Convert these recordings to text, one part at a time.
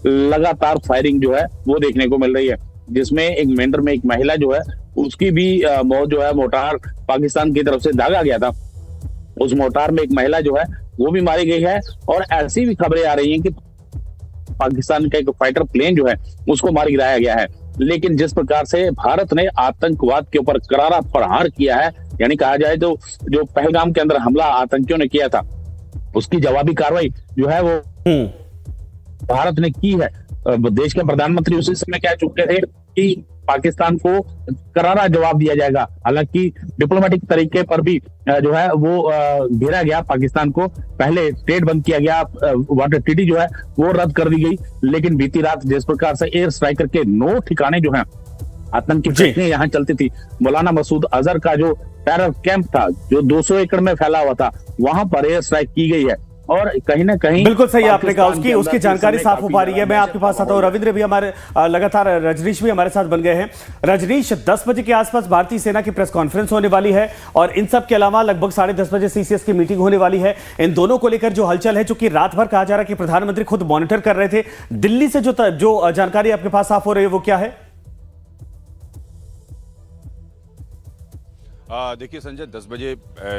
लगातार फायरिंग जो है वो देखने को मिल रही है, जिसमें एक मेंढर में एक महिला जो है उसकी भी मौत जो है मोर्टार पाकिस्तान की तरफ से दागा गया था। उस मोर्टार में एक महिला जो है वो भी मारी गई है, और ऐसी भी खबरें आ रही हैं कि पाकिस्तान का एक फाइटर प्लेन जो है उसको मार गिराया गया है। लेकिन जिस प्रकार से भारत ने आतंकवाद के ऊपर करारा प्रहार किया है, यानी कहा जाए तो जो पहलगाम के अंदर हमला आतंकियों ने किया था, उसकी जवाबी कार्रवाई जो है वो भारत ने की है। देश के प्रधानमंत्री उसी समय कह चुके थे कि पाकिस्तान को करारा जवाब दिया जाएगा। हालांकि डिप्लोमेटिक तरीके पर भी जो है वो घेरा गया पाकिस्तान को। पहले ट्रेड बंद किया गया, वाटर ट्रीटी जो है वो रद्द कर दी गई। लेकिन बीती रात जिस प्रकार से एयर स्ट्राइकर के 9 ठिकाने जो है आतंकी फैक्ट्रियां यहाँ चलती थी, मौलाना मसूद अजहर का जो टेरर कैंप था जो 200 एकड़ में फैला हुआ था, वहां पर एयर स्ट्राइक की गई है। और कहीं ना कहीं बिल्कुल सही आपने कहा, उसकी जानकारी साफ हो पा रही है। मैं आपके पास आता हूं, रविंद्र भी हमारे लगातार, रजनीश भी हमारे साथ बन गए हैं। रजनीश, 10 बजे के आसपास भारतीय सेना की प्रेस कॉन्फ्रेंस होने वाली है, और इन सब के अलावा लगभग 10:30 बजे सीसीएस की मीटिंग होने वाली है। इन दोनों को लेकर जो हलचल है, चूंकि रात भर कहा जा रहा है कि प्रधानमंत्री खुद मॉनिटर कर रहे थे, दिल्ली से जो जानकारी आपके पास साफ हो रही है वो क्या है? देखिए संजय, 10 बजे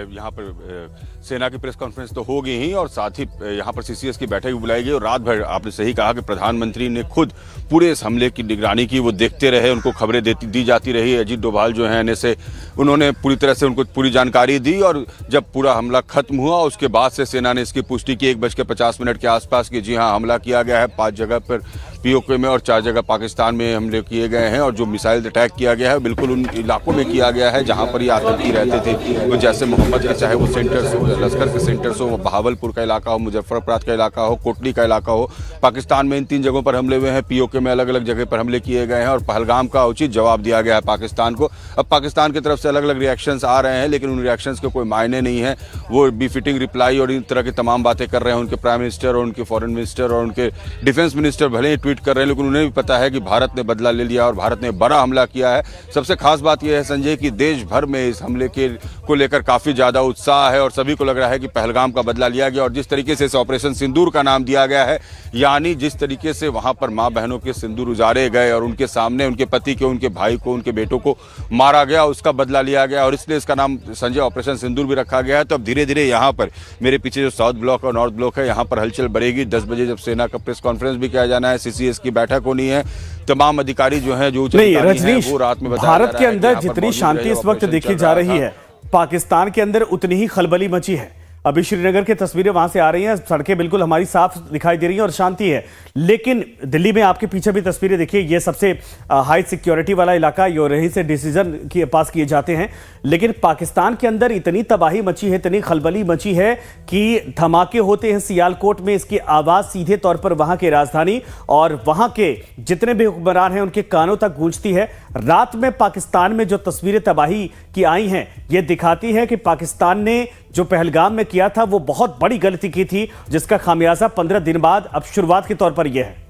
यहाँ पर सेना की प्रेस कॉन्फ्रेंस तो होगी ही, और साथ ही यहाँ पर सीसीएस की बैठक भी बुलाई गई। और रात भर आपने सही कहा कि प्रधानमंत्री ने खुद पूरे इस हमले की निगरानी की, वो देखते रहे, उनको खबरें दी जाती रही। अजीत डोभाल जो हैं से उन्होंने पूरी तरह से उनको पूरी जानकारी दी, और जब पूरा हमला खत्म हुआ उसके बाद से सेना ने इसकी पुष्टि की 1:50 के आसपास की जी हाँ, हमला किया गया है 5 जगह पर पीओके में और 4 जगह पाकिस्तान में हमले किए गए हैं। और जो मिसाइल अटैक किया गया है बिल्कुल उन इलाकों में किया गया है जहां पर ये आतंकी रहते थे। वो जैसे मोहम्मद के चाहे वो सेंटर्स हो, लश्कर के सेंटर्स हो, बहावलपुर का इलाका हो, मुजफ्फराबाद का इलाका हो, कोटली का इलाका हो, पाकिस्तान में इन 3 जगहों पर हमले हुए हैं। पीओके में अलग अलग जगह पर हमले किए गए हैं, और पहलगाम का उचित जवाब दिया गया है पाकिस्तान को। अब पाकिस्तान की तरफ से अलग अलग रिएक्शंस आ रहे हैं, लेकिन उन रिएक्शंस के कोई मायने नहीं है। वो बिफिटिंग रिप्लाई और इन तरह की तमाम बातें कर रहे हैं उनके प्राइम मिनिस्टर और उनके फॉरेन मिनिस्टर और उनके डिफेंस मिनिस्टर, भले ही ट्वीट कर रहे हैं, लेकिन उन्हें भी पता है कि भारत ने बदला ले लिया और भारत ने बड़ा हमला किया है। सबसे खास बात यह है संजय कि देश भर में इस हमले को लेकर काफी ज्यादा उत्साह है, और सभी को लग रहा है कि पहलगाम का बदला लिया गया। और जिस तरीके से इस ऑपरेशन सिंदूर का नाम दिया गया है, यानी जिस तरीके से वहां पर मां बहनों के सिंदूर उजारे गए और उनके सामने उनके पति को, उनके भाई को, उनके बेटों को मारा गया, उसका बदला लिया गया, और इसलिए इसका नाम संजय ऑपरेशन सिंदूर भी रखा गया है। तो अब धीरे धीरे यहाँ पर मेरे पीछे जो साउथ ब्लॉक और नॉर्थ ब्लॉक है, यहाँ पर हलचल बढ़ेगी। 10 बजे जब सेना का प्रेस कॉन्फ्रेंस भी किया जाना है, सीसीएस की बैठक होनी है, तमाम अधिकारी जो हैं, जो रजनीश, वो रात में भारत के अंदर जितनी शांति इस वक्त देखी जा रही है, पाकिस्तान के अंदर उतनी ही खलबली मची है। अभी श्रीनगर की तस्वीरें वहां से आ रही हैं, सड़कें बिल्कुल हमारी साफ दिखाई दे रही हैं और शांति है। लेकिन दिल्ली में आपके पीछे भी तस्वीरें देखिए, ये सबसे हाई सिक्योरिटी वाला इलाका, यो रही से डिसीजन के पास किए जाते हैं। लेकिन पाकिस्तान के अंदर इतनी तबाही मची है, इतनी खलबली मची है कि धमाके होते हैं सियालकोट में, इसकी आवाज सीधे तौर पर वहां की राजधानी और वहां के जितने भी हुक्मरान हैं उनके कानों तक गूंजती है। रात में पाकिस्तान में जो तस्वीरें तबाही की आई हैं, ये दिखाती है कि पाकिस्तान ने जो पहलगाम में किया था वो बहुत बड़ी गलती की थी, जिसका खामियाजा 15 दिन बाद अब शुरुआत के तौर पर यह है।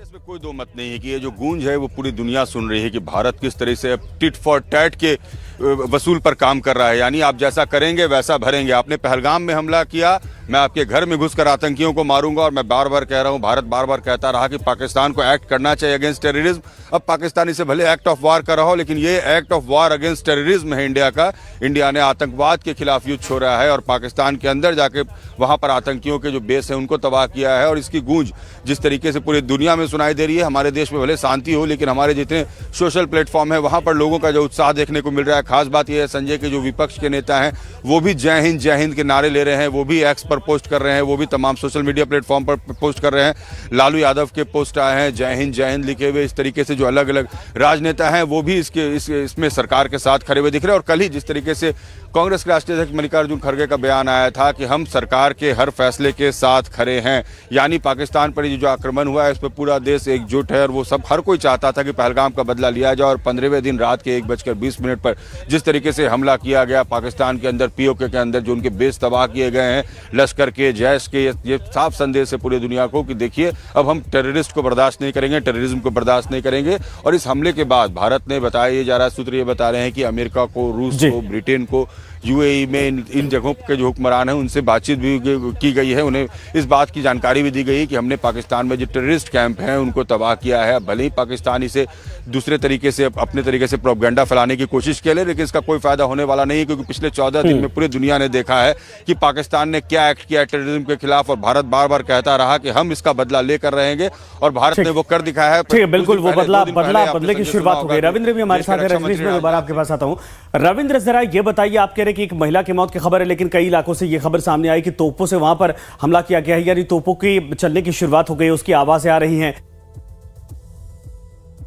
इसमें कोई दो मत नहीं है कि ये जो गूंज है वो पूरी दुनिया सुन रही है कि भारत किस तरह से टिट फॉर टैट के वसूल पर काम कर रहा है। यानी आप जैसा करेंगे वैसा भरेंगे। आपने पहलगाम में हमला किया, मैं आपके घर में घुसकर आतंकियों को मारूंगा। और मैं बार बार कह रहा हूं, भारत बार बार कहता रहा कि पाकिस्तान को एक्ट करना चाहिए अगेंस्ट टेररिज्म। अब पाकिस्तान इसे भले एक्ट ऑफ वार कर रहा हो, लेकिन ये act of war against terrorism है इंडिया का। इंडिया ने आतंकवाद के खिलाफ युद्ध छोड़ा है और पाकिस्तान के अंदर जाके वहां पर आतंकियों के जो बेस है उनको तबाह किया है। और इसकी गूंज जिस तरीके से पूरी दुनिया में सुनाई दे रही है, हमारे देश में भले शांति हो, लेकिन हमारे जितने सोशल प्लेटफॉर्म है वहां पर लोगों का जो उत्साह देखने को मिल रहा है। खास बात यह है संजय के जो विपक्ष के नेता हैं वो भी जय हिंद के नारे ले रहे हैं, वो भी एक्स पर पोस्ट कर रहे हैं, वो भी तमाम सोशल मीडिया प्लेटफॉर्म पर पोस्ट कर रहे हैं। लालू यादव के पोस्ट आए हैं जय हिंद लिखे हुए। इस तरीके से जो अलग अलग राजनेता हैं वो भी इसमें सरकार के साथ खड़े हुए दिख रहे हैं। और कल ही जिस तरीके से कांग्रेस के राष्ट्रीय अध्यक्ष मल्लिकार्जुन खड़गे का बयान आया था कि हम सरकार के हर फैसले के साथ खड़े हैं, यानी पाकिस्तान पर जो आक्रमण हुआ है उस पर पूरा देश एकजुट है। और वो सब हर कोई चाहता था कि पहलगाम का बदला लिया जाए। और 15वें दिन रात के 1:20 पर जिस तरीके से हमला किया गया पाकिस्तान के अंदर, पीओके के अंदर जो उनके बेस तबाह किए गए हैं, लश्कर के, जैश के, ये साफ संदेश है पूरी दुनिया को कि देखिए अब हम टेररिस्ट को बर्दाश्त नहीं करेंगे, टेररिज्म को बर्दाश्त नहीं करेंगे। और इस हमले के बाद भारत ने बताया जा रहा है, सूत्र ये बता रहे हैं कि अमेरिका को, रूस को, ब्रिटेन को यूएई में इन जगहों के जो हुक्मरान हैं उनसे बातचीत भी की गई है। उन्हें इस बात की जानकारी भी दी गई कि हमने पाकिस्तान में जो टेररिस्ट कैंप हैं उनको तबाह किया है। भले ही पाकिस्तान इसे दूसरे तरीके से अपने तरीके से प्रोपेगेंडा फैलाने की कोशिश के लिए, लेकिन इसका कोई फायदा होने वाला नहीं है, क्योंकि पिछले 14 दिन में पूरी दुनिया ने देखा है कि पाकिस्तान ने क्या एक्ट किया टेररिज्म के खिलाफ, और भारत बार बार कहता रहा कि हम इसका बदला लेकर रहेंगे, और भारत ने वो कर दिखाया है। ठीक है, बिल्कुल वो बदले की शुरुआत हो गई। रविंद्र भी हमारे साथ है। रजनीश, मैं दोबारा आपके पास आता हूं। रविंद्र, जरा ये बताइए, आप कह रहे हैं कि एक महिला की मौत की खबर है, लेकिन कई इलाकों से ये खबर सामने आई कि तोपों से वहां पर हमला किया गया है, यानी तोपों की चलने की शुरुआत हो गई, उसकी आवाजें आ रही हैं।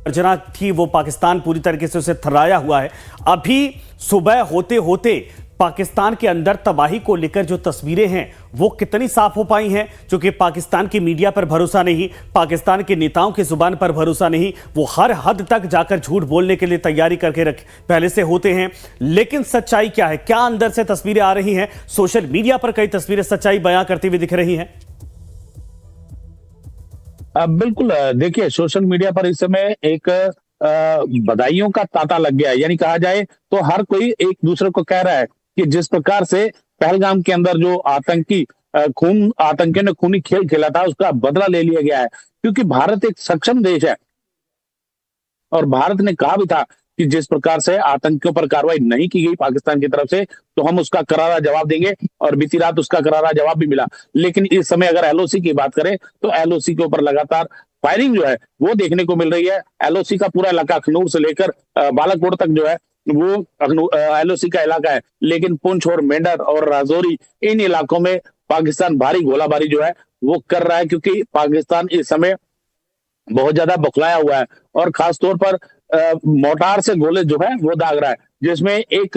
जना थी वो पाकिस्तान पूरी तरीके से उसे थर्राया हुआ है। अभी सुबह होते होते पाकिस्तान के अंदर तबाही को लेकर जो तस्वीरें हैं वो कितनी साफ हो पाई हैं? क्योंकि पाकिस्तान की मीडिया पर भरोसा नहीं, पाकिस्तान के नेताओं की जुबान पर भरोसा नहीं, वो हर हद तक जाकर झूठ बोलने के लिए तैयारी करके पहले से होते हैं। लेकिन सच्चाई क्या है? क्या अंदर से तस्वीरें आ रही हैं? सोशल मीडिया पर कई तस्वीरें सच्चाई बयां करती हुई दिख रही हैं। बिल्कुल, देखिए सोशल मीडिया पर इस समय एक बधाइयों का तांता लग गया है। यानी कहा जाए तो हर कोई एक दूसरे को कह रहा है कि जिस प्रकार से पहलगाम के अंदर जो आतंकियों ने खूनी खेल खेला था, उसका बदला ले लिया गया है। क्योंकि भारत एक सक्षम देश है और भारत ने कहा भी था कि जिस प्रकार से आतंकियों पर कार्रवाई नहीं की गई पाकिस्तान की तरफ से, तो हम उसका करारा जवाब देंगे, और बीती रात उसका करारा जवाब भी मिला। लेकिन इस समय अगर एलओसी की बात करें तो एलओसी के ऊपर लगातार फायरिंग जो है वो देखने को मिल रही है। एलओसी का पूरा इलाका अखनूर से लेकर बालाकोट तक जो है वो एलओसी का इलाका है, लेकिन पुंछ और मेंढर और राजौरी, इन इलाकों में पाकिस्तान भारी गोलाबारी जो है वो कर रहा है। क्योंकि पाकिस्तान इस समय बहुत ज्यादा बौखलाया हुआ है और खासतौर पर मोर्टार से गोले जो है वो दाग रहा है, जिसमें एक